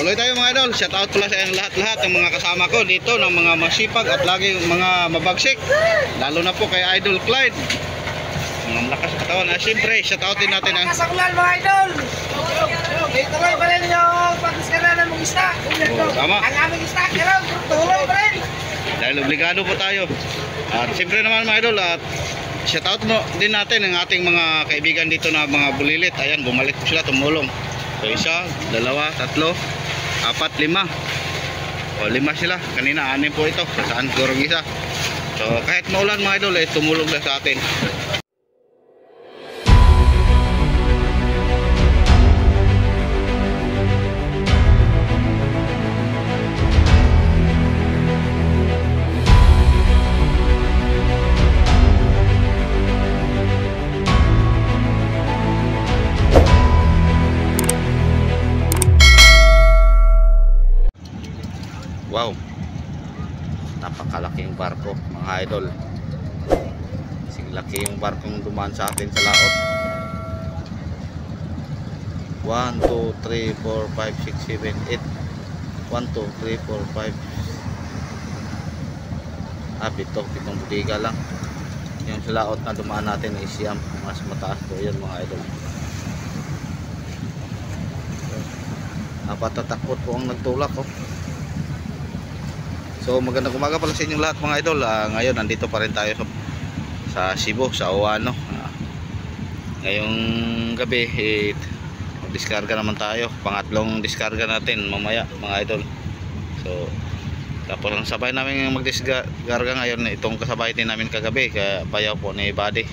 tuloy tayo mga idol. Shout out pala sa lahat-lahat ng mga kasama ko dito, ng mga masipag at lagi mga mabagsik. Lalo na po kay Idol Clyde. Mga malakas katawan. Siyempre, shout out din natin ang Kasakulan mga idol. Tuloy pa rin yung pagkaskaran ng mga isda. tama. Ang aming isda, tuloy pa rin. Dahil obligado po tayo. At siyempre naman mga idol, at shout out mo din natin ang ating mga kaibigan dito na mga bulilit. Ayan, bumalik po sila, tumulong. So isa, dalawa, tatlo, apat, lima. O lima sila. Kanina anim po ito. So, saan siguro isa. So kahit maulan mga idol, tumulong na sa atin. Wow, napakalaking barko mga idol. Kasing laki yung barkong dumaan sa atin sa laot. 1, 2, 3, 4, 5, 6, 7, 8 1, 2, 3, 4, 5 pitong budiga lang. Yung sa laot na dumaan natin is siyam. Mas mataas po yun mga idol. Napatatakot po ang nagtulak oh. So magandang umaga pala sa inyong lahat mga idol. Ngayon nandito pa rin tayo sa Cebu, sa Oano. Ngayong gabi diskarga naman tayo. Pangatlong diskarga natin mamaya mga idol. So tapos ang sabay namin magdiskarga ngayon, itong kasabay din namin kagabi, bayaw po ni Buddy,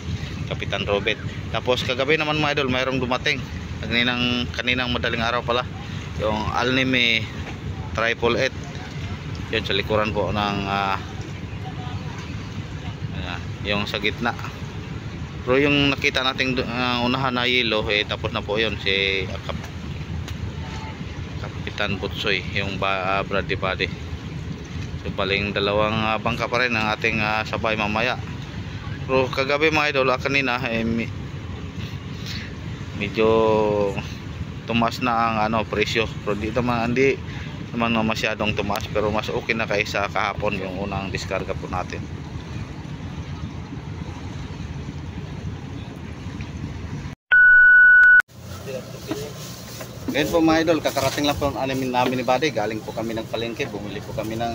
Kapitan Robert. Tapos kagabi naman mga idol, mayroong dumating kaninang madaling araw pala, yung Alnime 888. Yun sa likuran po ng yung sa gitna. Pero yung nakita nating unahan na yelo tapos na po yun si Kapitan Butsoy, yung Brady Buddy. So paling dalawang bangka pa rin ang ating sabay mamaya. Pero kagabi mga idol, kanina medyo tumas na ang presyo. Pero dito hindi naman masyadong tumaas, pero mas okay na kaysa kahapon yung unang diskarga po natin. Ngayon po mga idol, kakarating lang po ang animin namin ni Buddy. Galing po kami ng palengke, bumili po kami ng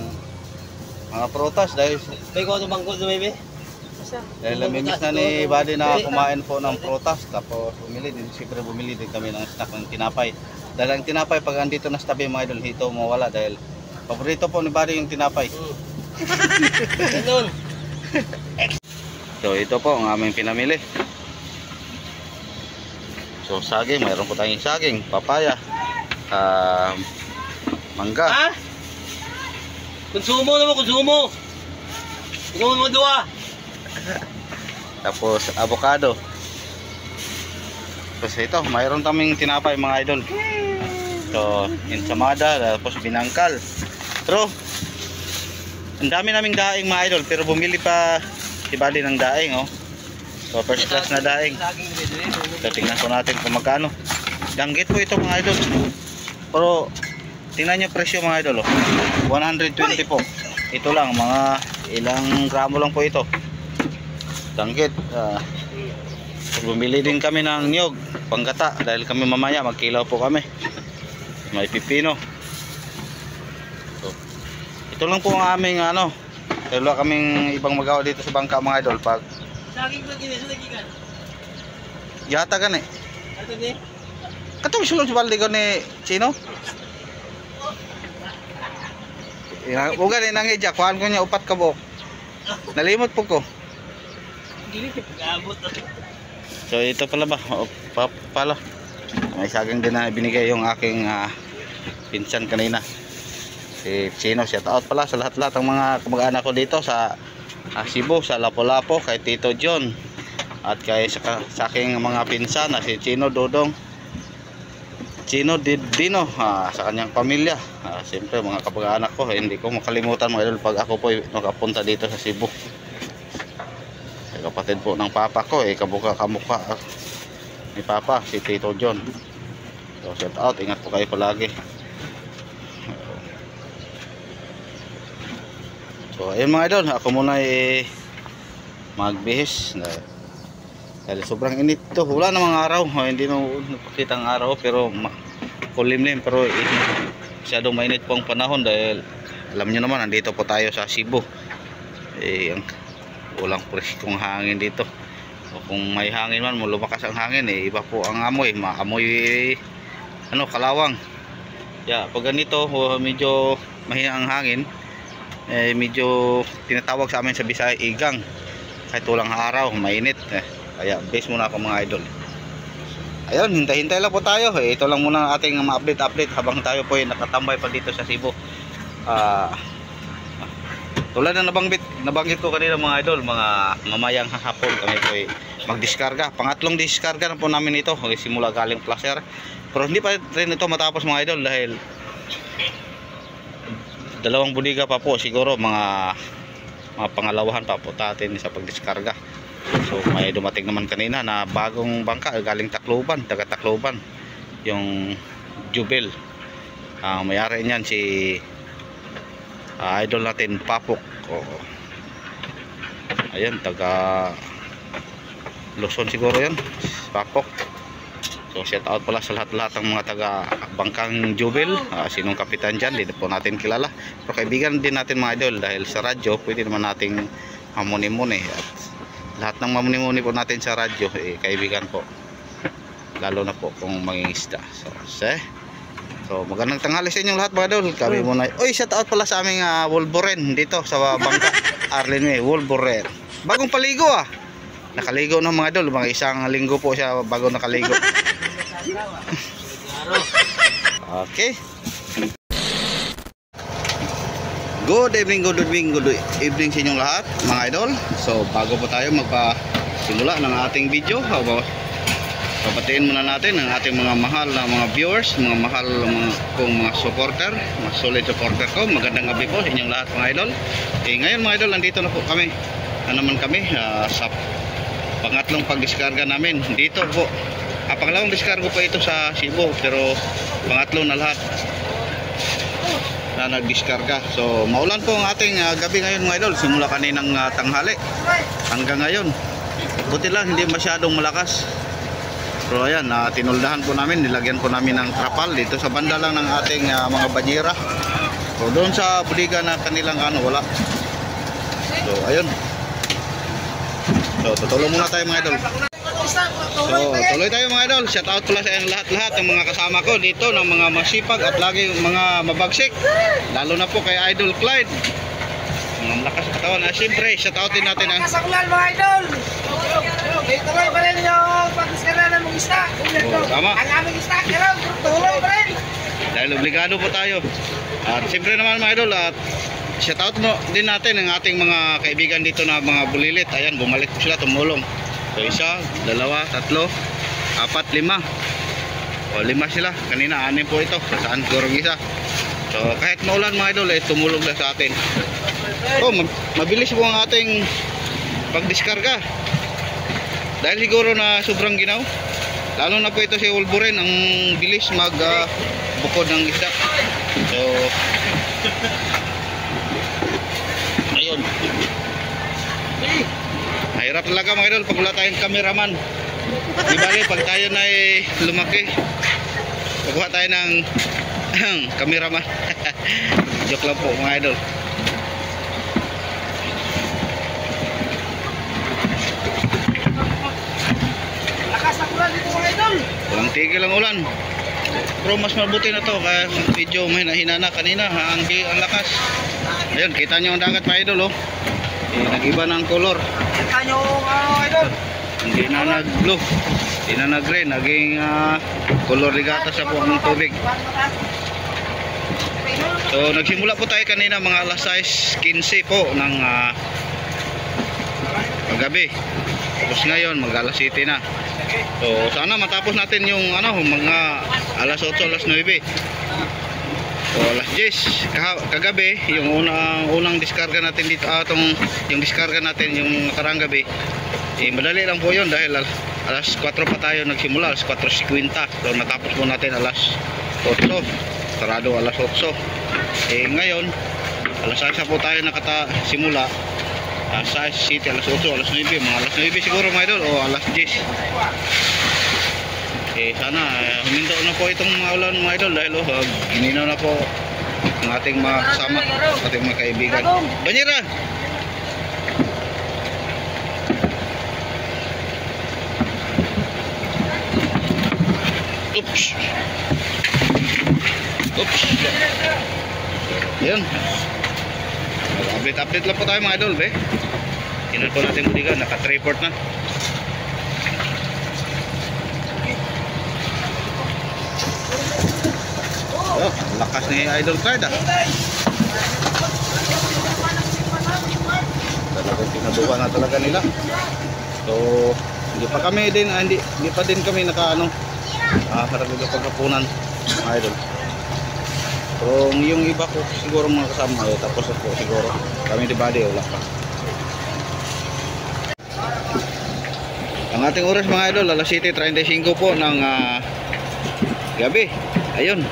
mga prutas dahil namimiss na ni Buddy na kumain po ng prutas. Tapos siyempre bumili din kami ng snack ng tinapay. Dahil ang tinapay pag andito na sa tabi mga idol, hito mawala dahil paborito po ni Buddy yung tinapay. So ito po ang aming pinamili. So saging, mayroon po tayong saging, papaya, mangga. Konsumo naman, konsumo. Konsumo mo dua. Tapos avocado. Tapos ito, mayroon kaming tinapay mga idol. So, ensamada, tapos binangkal. Pero, ang dami naming daing mga idol, pero bumili pa si Buddy ng daing oh. So, first class na daing. So, tingnan po natin kung magkano. Danggit po ito mga idol. Pero, tingnan nyo presyo mga idol oh. 120 po. Ito lang, mga ilang gramo lang po ito. Danggit. Bumili din kami ng niyog, panggata, dahil kami mamaya magkilaw po kami. May pipino. So, ito lang po ang aming wala kaming ibang magawa dito sa bangka mga idol. Pag Saging ba gikan? yata gani. Ato ni. Katong sulod sa balde ko ni Chino. Uga ni nang ija, kuhan ko niya upat ka buok. Nalimot po ko. Dili ka pag-abot. So ito pala ba? Pala. May saging din na binigay yung aking pinsan kanina. Si Chino, shout out pala sa lahat-lahat ng mga kamag-anak ko dito sa Cebu, sa Lapu-Lapu, kay Tito John. At kay sa aking mga pinsan na si Chino Dodong, Chino Dino, sa kanyang pamilya. Siyempre mga kamag-anak ko, hindi ko makalimutan mga idol pag ako po nakapunta dito sa Cebu. Kapatid po ng papa ko, kamukha ni papa, si Tito John. So shout out, ingat po kayo palagi. So ayun mga idol, ako muna magbihis dahil sobrang init to. Wala namang araw, hindi na napakita ang araw, pero kulimlim, pero masyadong mainit po ang panahon dahil alam nyo naman, nandito po tayo sa Cebu. Walang preskong hangin dito. O kung may hangin man, lumakas ang hangin, iba po ang amoy, maamoy kalawang. Pag ganito, medyo mahina ang hangin, medyo tinatawag sa amin sa Bisaya igang, kahit walang araw, mainit. Kaya base muna ako mga idol. Ayun, hintay-hintay lang po tayo. Ito lang muna ang ating ma-update habang tayo po ay nakatambay pa dito sa Cebu. Tulad na nabanggit ko kanina mga idol, mga mamayang hapon kami po ay magdiskarga. Pangatlong diskarga na po namin ito, simula galing placer. Pero hindi pa rin ito matapos mga idol dahil dalawang budiga pa po, siguro mga pangalawahan pa po natin sa pagdiskarga. So may dumating naman kanina na bagong bangka galing Tacloban, taga Tacloban, yung Jubel. May-ari niyan si idol natin Papok. Ayun, taga Luzon siguro yun, Papok. So shout out pala sa lahat-lahat ng mga taga bangkang Jubel. Sinong kapitan dyan, hindi po natin kilala, pero kaibigan din natin mga idol dahil sa radyo pwede naman nating mamuni-muni. At lahat ng mamuni-muni po natin sa radyo kaibigan po, lalo na po kung mangingisda. So magandang tanghali sa inyong lahat mga idol. Kami muna, shout out pala sa aming Wolverine dito sa bangka Arlen Wolverine. Bagong paligo nakaligo na mga idol, mga isang linggo po siya bago nakaligo. Okay. Good evening sa inyong lahat mga idol. So bago po tayo magpasimula ng ating video, papatiin muna natin ang ating mga mahal na mga viewers, mga mahal kong mga supporter, mga solid supporter ko. Magandang gabi po sa inyong lahat mga idol. Ngayon mga idol, nandito na po kami sa pangatlong pagdiskarga namin dito po. Pangalawang diskargo pa ito sa Cebu, pero pangatlo na lahat na nagdiskarga. So maulan po ang ating gabi ngayon mga idol, simula kaninang tanghali hanggang ngayon. Buti lang hindi masyadong malakas. Pero ayan, tinuldahan po namin, nilagyan po namin ng trapal dito sa banda lang ng ating mga banyera. So doon sa budiga na kanilang wala. So ayun. So tutulong muna tayo mga idol. So tuloy tayo mga idol. Shout out pala sa lahat-lahat ng mga kasama ko dito, ng mga masipag at lagi mga mabagsik, lalo na po kay Idol Clyde, mga malakas sa katawan. Siyempre shout out din natin ang kasakulan mga idol. Tuloy pa rin yung pagdiskara ng mga isda. Tama. Ang aming isda, tuloy pa rin. Dahil obligado po tayo. At siyempre naman mga idol, at shout out mo din natin ang ating mga kaibigan dito na mga bulilit. Ayan, bumalik po sila, tumulong. So isa, dalawa, tatlo, apat, lima. Lima sila. Kanina 6 po ito. Saan siguro isa. So kahit maulan mga idol, tumulong na sa atin. Mabilis po ang ating pagdiskarga. Dahil siguro na sobrang ginaw. Lalo na po ito si Wolverine, ang bilis bukod ng isda. So ayun. Mahirap talaga mga idol pag wala tayong cameraman. Di bali pag tayo na lumaki, pagkuha tayo ng cameraman. Joke lang po mga idol. Lakas na ulan dito mga idol. Walang tigil ang ulan. Pero mas mabuti na to kaya medyo mahina na kanina ang lakas. Ayun, kita nyo ang dagat mga idol nag-iba na ang color. Kita nyo idol. Hindi na nag-blue, hindi na nag-green, naging color ligata sa po ng tubig. So nagsimula po tayo kanina mga alas 6:15 po ng paggabi. Tapos ngayon mag alas 7 na. So sana matapos natin yung mga alas 8, alas 9. So alas 10 kagabi, yung unang diskarga natin dito, yung diskarga natin yung nakarang gabi, madali lang po yun dahil Alas 4 pa tayo nagsimula, alas 4:50. So natapos po natin alas 8. Sarado alas 8. Eh ngayon, alas 6 po tayo simula. Sa City alas 8, alas 9, mga alas 9 siguro mga idol o alas 10. Eh sana huminto na po itong mga ulan mga idol dahil gininaw na po ang ating mga kasama, ating mga kaibigan. Banyera! Oops! Oops! Yan. Update lang po tayo mga idol, be. Kinal po natin budigan, naka-report na. Oh, lakas ni Idol Clyde ah. Talagang tinaduhan na talaga nila. So, hindi pa kami din, hindi pa din kami nakaano. Parang pagkapunan mga idol. So, yung iba ko siguro mga kasama tapos po siguro kami di body wala pa. Ang ating oras mga idol, alas 7:35 po ng gabi. Ayun,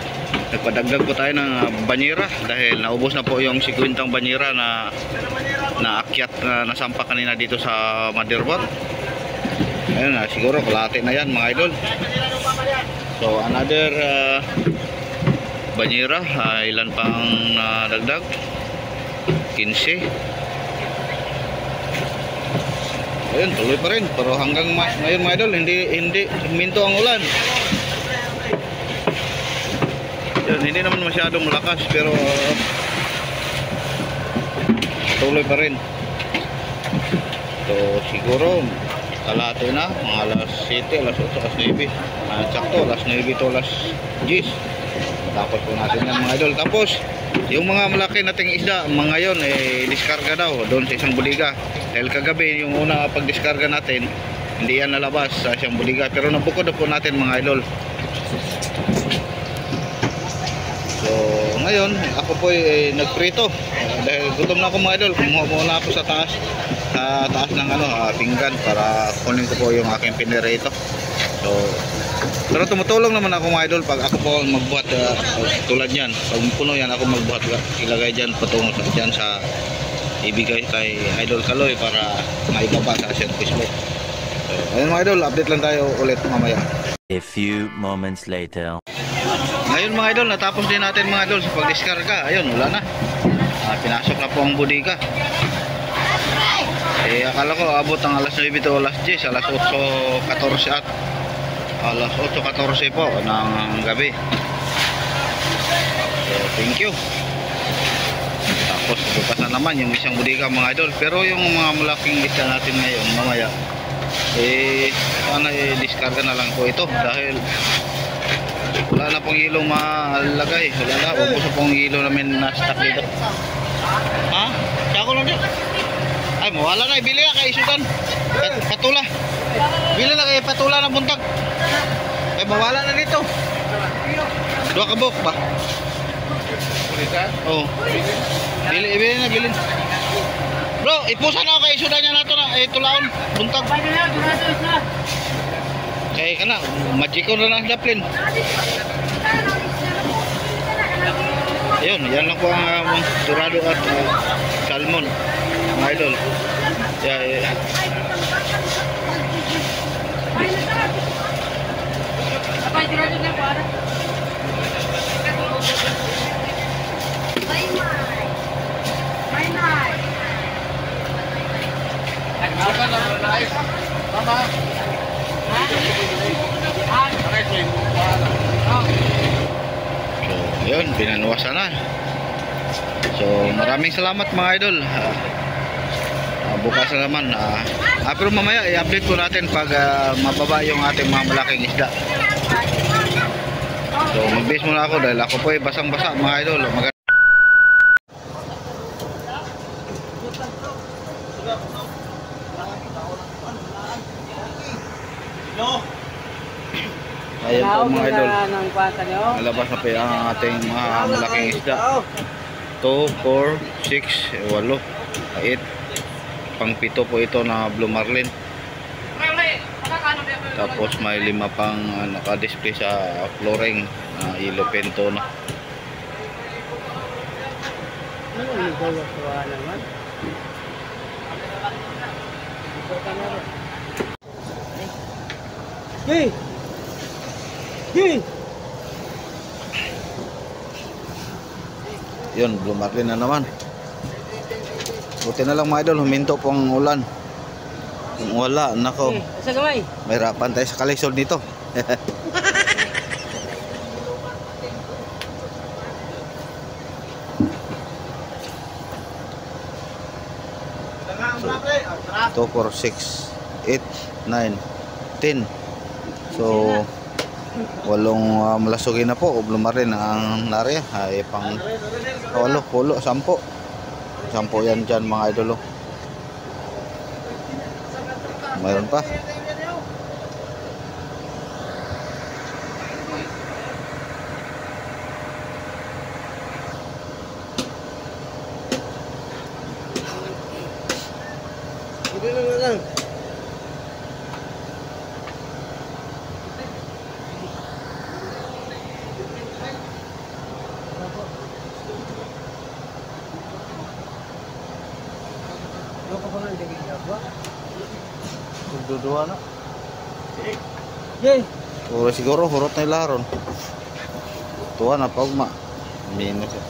nagpadagdag po tayo ng banyera dahil naubos na po yung 50 banyera na naakyat na nasampa kanina dito sa Motherboard. Ayun na, siguro kalahati na yan mga idol. So another banyera, ilan pang nadagdag? 15. Ayun, tuloy pa rin pero hanggang ngayon mga idol hindi huminto ang ulan. Yun, hindi naman masyadong malakas pero tuloy pa rin. So siguro kalahati na, mga alas 7, alas 8, alas 9. Sakto, alas 9 to alas 10. Tapos po natin yan mga idol. Tapos yung mga malaki nating isda mga yon diskarga daw doon sa isang budiga. Dahil kagabi yung una pag-diskarga natin hindi yan nalabas sa isang budiga pero nabukod na po natin mga idol. So ngayon ako po nagprito dahil gutom na ako mga idol. Kumuha muna ako sa taas ng pinggan para kunin ko po yung aking pinirito. So pero tumutulong naman ako mga idol pag ako po magbuhat tulad yan. Pag puno yan ako magbuhat, ilagay dyan patungo dyan sa ibigay kay Idol Kaloy para maibaba sa Facebook. So ayun mga idol, update lang tayo ulit mamaya. A few moments later. Ngayon mga idol, natapos din natin mga idol sa pagdiskarga. Ayun, wala na. Pinasok na po ang budiga. Akala ko abot ang alas 9 to alas 10, alas 8:14 at alas 8:14 po ng gabi. So thank you. Tapos bukas na naman yung isang budiga mga idol. Pero yung mga malaking isda natin ngayon mamaya sana diskarga na lang po ito dahil wala na pong ilong malagay. Wala na, ubos na pong ilong namin na stock dito. Ha? Sako lang dito. Ay, mawala na, ibili na kay isutan. Patula. Bili na kay patula ng buntag. Ay, mawala na dito. 2 kabok ba? Oo. Bili na. Bro, ipusan ako kay isutan niya nato na. Tulaon, buntag. Kaya ka na, magiko na lang daplin. Ayun, yan lang po ang dorado at salmon mga idol. So, yun, pinanuwasan na. So, maraming salamat mga idol. Bukas na naman. Pero mamaya, i-update ko natin pag mababa yung ating mga malaking isda. So, mag-base muna ako dahil ako po ay basang-basa mga idol. Ayan po mga idol, nalabas na po ang ating mga malaking isda. 2, 4, 6, 8, 8 pang 7 po ito na blue marlin. Tapos may 5 pang naka-display sa flooring na yellow pinto na. Ano yung gawa naman? Hey! Hey! Yun, Blumarlin na naman. Buti na lang mga idol, huminto po ang ulan. Kung wala, nako, Sa gamay. mahirapan tayo sa kalisod nito. So, 2, 4, 6, 8, 9, 10. So, 8 malasugin na po. Blumarlin ang narya. Ay pang 8, 10, 10. 10 yan dyan mga idolo. Mayroon pa. Hindi lang. Ano ka ba nga hindi ginagawa? Magdudua na. Yay! Puro siguro, hurot na ilaron. Tuwa na pa ugma. Minus eh.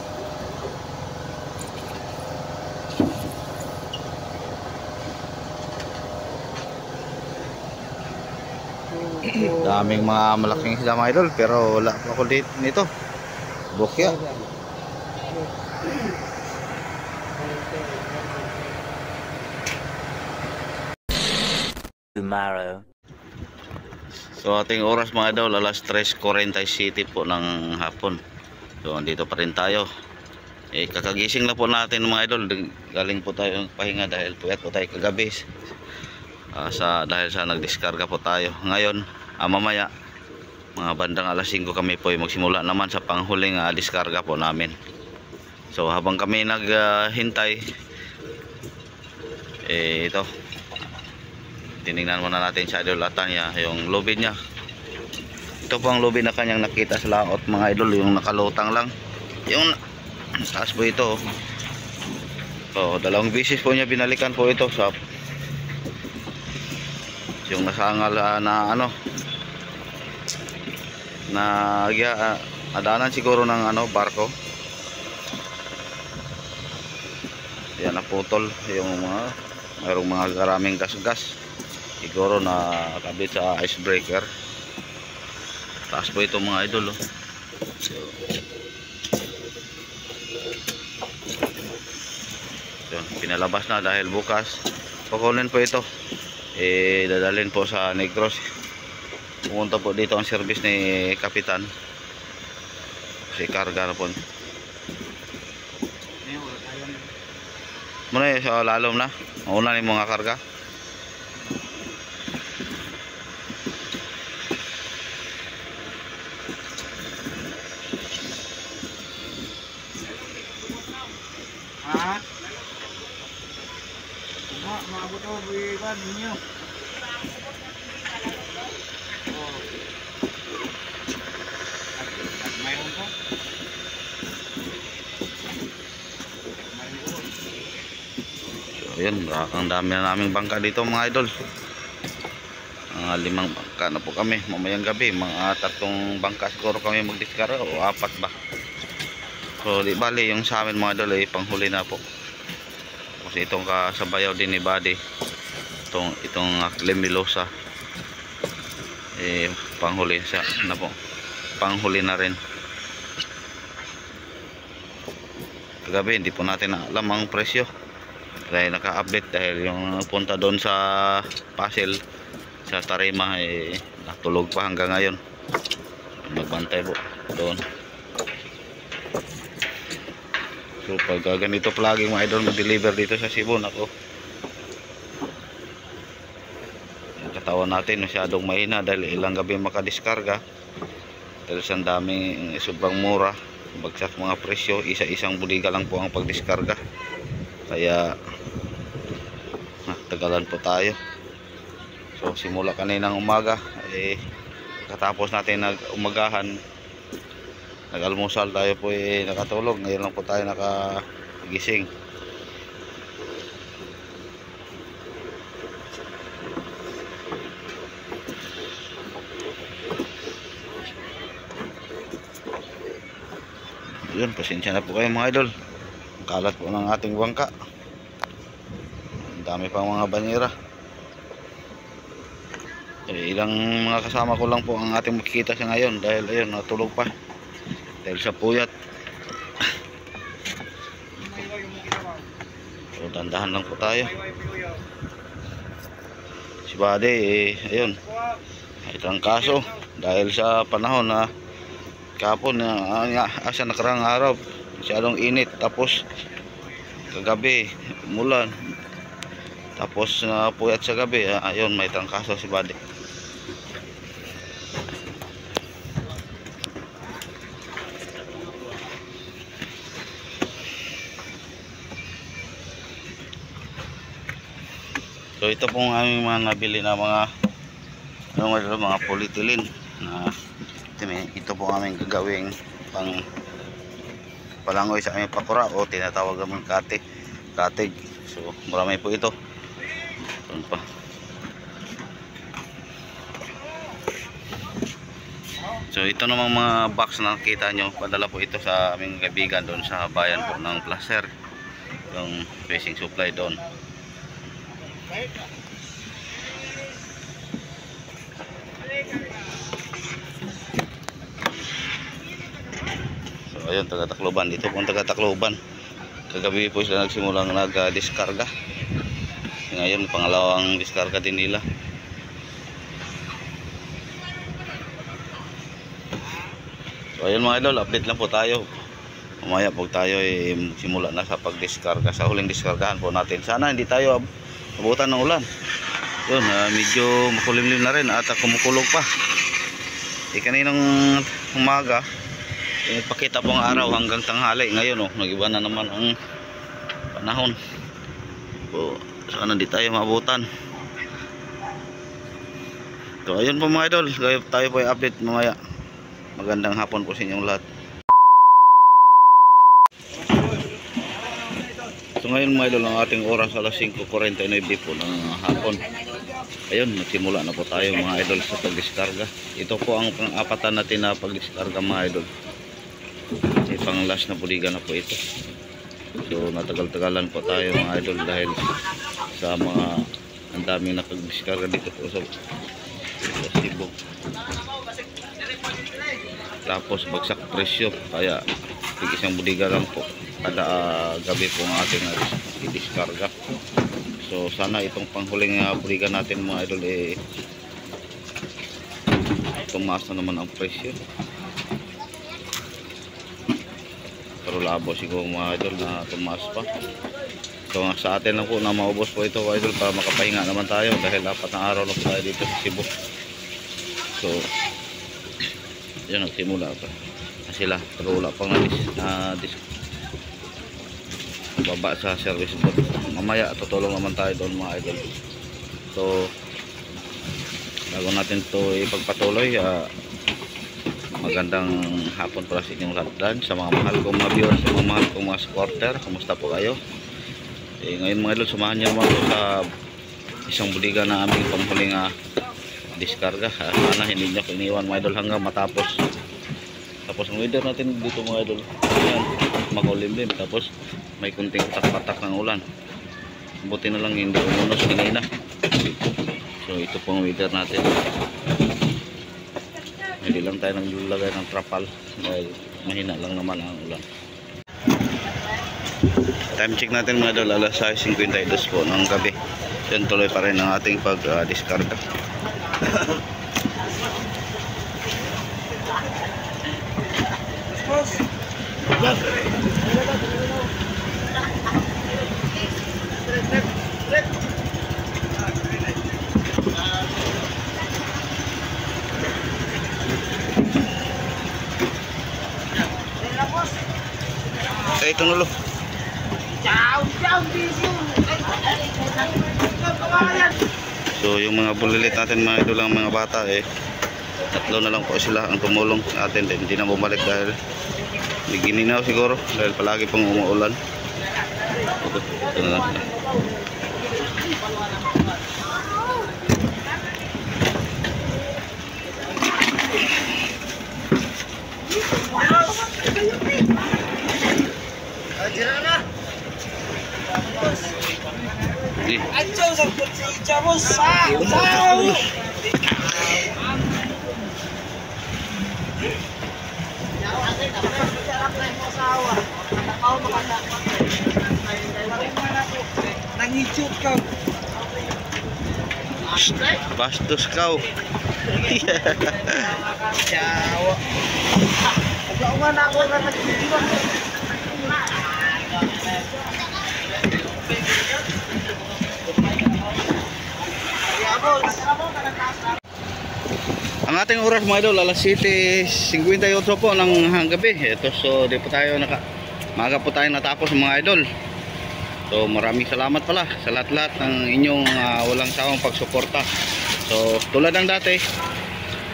Daming mga malaking sila mga idol, pero wala pa ako dito nito. Bukya. Tomorrow. So ating oras mga idol, alas 3:47 po ng hapon. So andito pa rin tayo. Kakagising na po natin mga idol. Galing po tayo pahinga dahil puyat po tayo kagabi. Dahil sa nagdiskarga po tayo. Ngayon, mamaya mga bandang alas 5 kami po magsimula naman sa panghuling diskarga po namin. So habang kami naghintay, ito, tinignan muna natin sa idol Atanya yung lobby niya. Ito po ang lobby na kanyang nakita sa laot mga idol, yung nakalutang lang. Yung taas po ito. So dalawang bisis po niya binalikan po ito sa yung nasangal na adanan siguro ng barko. Yan, naputol yung mayroong mga karaming gas-gas siguro na kabit sa icebreaker. Taas po ito mga idol. Yun, pinalabas na dahil bukas kukunin po ito, dadalhin po sa Negros. Pumunta po dito ang service ni Kapitan si karga na po muna sa lalom na mauna ni mga karga. Maabot ako buwan ninyo. Mayroon po. So yun, ang dami na naming bangka dito mga idol. 5 bangka na po kami mamayang gabi. Mga 3 bangka siguro kami magdiskara o 4 ba. So di bali yung sa amin mga idol ay panghuli na po. Kasi itong kasabayaw din ni Buddy, itong Lemilosa, panghuli siya na po, panghuli na rin. Kagabi hindi po natin alam ang presyo dahil naka-update, dahil yung punta doon sa Pasel sa Tarima natulog pa hanggang ngayon. Magbantay po doon. So pag ganito palagi mga idol mag-deliver dito sa Cebu, nako, yung katawan natin masyadong mahina dahil ilang gabi makadiskarga dahil sa daming sobrang mura, bagsak mga presyo, isa-isang budiga lang po ang pagdiskarga, kaya tagalan po tayo. So simula kaninang umaga, katapos natin nag-umagahan, nag-almusal, tayo po nakatulog. Ngayon lang po tayo nakagising. Yun, pasensya na po kayo mga idol. Ang kalat po ng ating bangka. Ang dami pang mga banyera. Ilang mga kasama ko lang po ang ating makikita sa ngayon dahil ayun, natulog pa dahil sa puyat. So dandahan lang po tayo. Si Buddy ayun, may trangkaso dahil sa panahon na kahapon sa nakarang araw masyadong init, tapos kagabi umulan, tapos puyat sa gabi. Ayun, may trangkaso si Buddy. So ito pong aming mga nabili na mga polyethylene na ito po aming gagawing palangoy sa aming pakura o tinatawag aming katig. So marami po ito. Doon pa. So ito namang mga box na nakita nyo, padala po ito sa aming kaibigan doon sa bayan po ng Placer, yung fishing supply doon. So ayun, taga-Tacloban. Dito pong taga-Tacloban. Kagabi po sila nagsimulang nag-diskarga. Ngayon pangalawang diskarga din nila. So ayun mga idol, update lang po tayo. Mamaya pag tayo simula na sa pagdiskarga, sa huling diskargahan po natin. Sana hindi tayo abutan ng ulan. Yun, medyo makulimlim na rin at kumukulog pa. Kaninang umaga nagpakita po ang araw hanggang tanghali. Ngayon nag-iba na naman ang panahon. So sana hindi tayo maabutan. So ayun po mga idol, tayo po i-update mamaya. Magandang hapon po sa inyong lahat. So ngayon mga idol, ang ating oras alas 5:49 po ng hapon. Ayun, nagsimula na po tayo mga idol sa pagdiskarga. Ito po ang pang-apatan natin na pagdiskarga mga idol. Pang last na buligan na po ito. So natagal-tagalan po tayo mga idol dahil sa mga ang daming nakagdiskarga dito po sa Cebu. Tapos bagsak presyo, kaya isang buliga lang po kada gabi po ang ating i-diskarga. So sana itong panghuling buliga natin mga idol tumaas na naman ang presyo. Pero labo siguro mga idol na tumaas pa. So sa atin lang po na maubos po ito mga idol para makapahinga naman tayo dahil 4 na araw na po tayo dito sa Cebu. So yun, nagsimula pa sila pero wala pang baba sa service boat. Mamaya tutulong naman tayo doon mga idol. So bago natin to ipagpatuloy, magandang hapon para sa inyong lahat, sa mga mahal kong mga viewers, sa mga mahal kong mga supporter. Kumusta po kayo? Ngayon mga idol, samahan niyo naman po sa isang buliga na aming panghuling diskarga. Sana hindi niyo iniwan mga idol hanggang matapos. Tapos ang weather natin dito mga idol, ayan, makulimlim, tapos may kunting patak-patak ng ulan. Buti na lang hindi umunos kanina. So ito pong weather natin. Hindi lang tayo naglagay ng trapal dahil mahina lang naman ang ulan. Time check natin mga idol, alas 6:52 po ng gabi. Yan, tuloy pa rin ang ating pag-diskarga. Ito nulo. Ciao, ciao, bisyo. So yung mga bulilit natin mga idol, ang mga bata tatlo na lang po sila ang tumulong sa atin, hindi na bumalik dahil gininaw siguro dahil palagi pong umuulan. Ito na lang sila. Acho sa kutsi chamos sa. Nangichut ka. Bastos kau. Jawa. Paglaungan ako na nagtiwan. Ang ating oras mga idol, alas 7:58 po ng gabi. Ito, so di po tayo maaga po tayo natapos mga idol. So maraming salamat pala sa lahat-lahat ng inyong walang sawang pagsuporta. So tulad ng dati,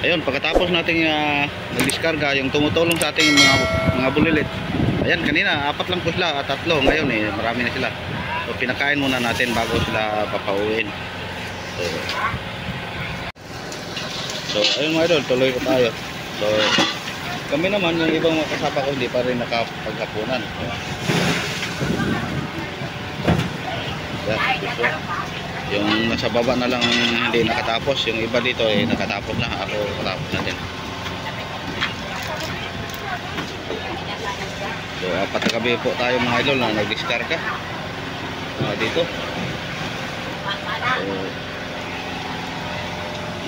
ayun, pagkatapos nating nagdiskarga yung tumutulong sa ating mga bulilit. Ayan, kanina 4 lang po sila, 3. Ngayon marami na sila. So pinakain muna natin bago sila papauwiin. So ayun mga idol, tuloy ko tayo. So kami naman, yung ibang mga kasama ko hindi pa rin nakapaghapunan. Yung nasa baba na lang hindi nakatapos, yung iba dito nakatapos na, ako nakatapos na din. So 4 na gabi po tayo mga idol na nag-discarga dito. So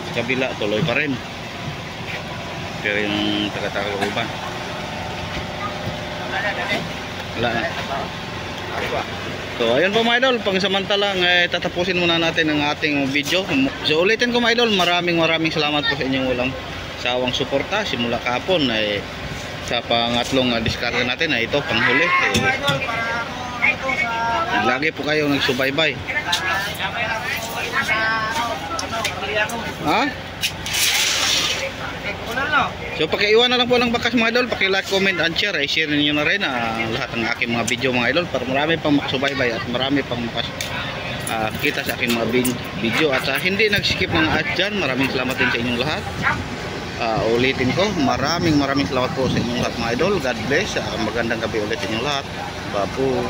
sa kabila tuloy pa rin, pero yung taga-Tacloban wala na. So ayun po mga idol, pangsamantalang tatapusin muna natin ang ating video. So ulitin ko mga idol, maraming salamat po sa inyong walang sawang suporta simula kahapon sa pangatlong diskarga natin na ito panghuli. Lagi po kayo nagsubaybay. Ha? So pakiiwan na lang po ng bakas mga idol, paki-like, comment and share. I-share niyo na rin lahat ng aking mga video mga idol para marami pang makasubaybay at marami pang kita sa aking mga video. At hindi nag-skip ng ads dyan, maraming salamat din sa inyong lahat. Ulitin ko, maraming salamat po sa inyong lahat mga idol. God bless, magandang gabi ulit sa inyong lahat. Babu.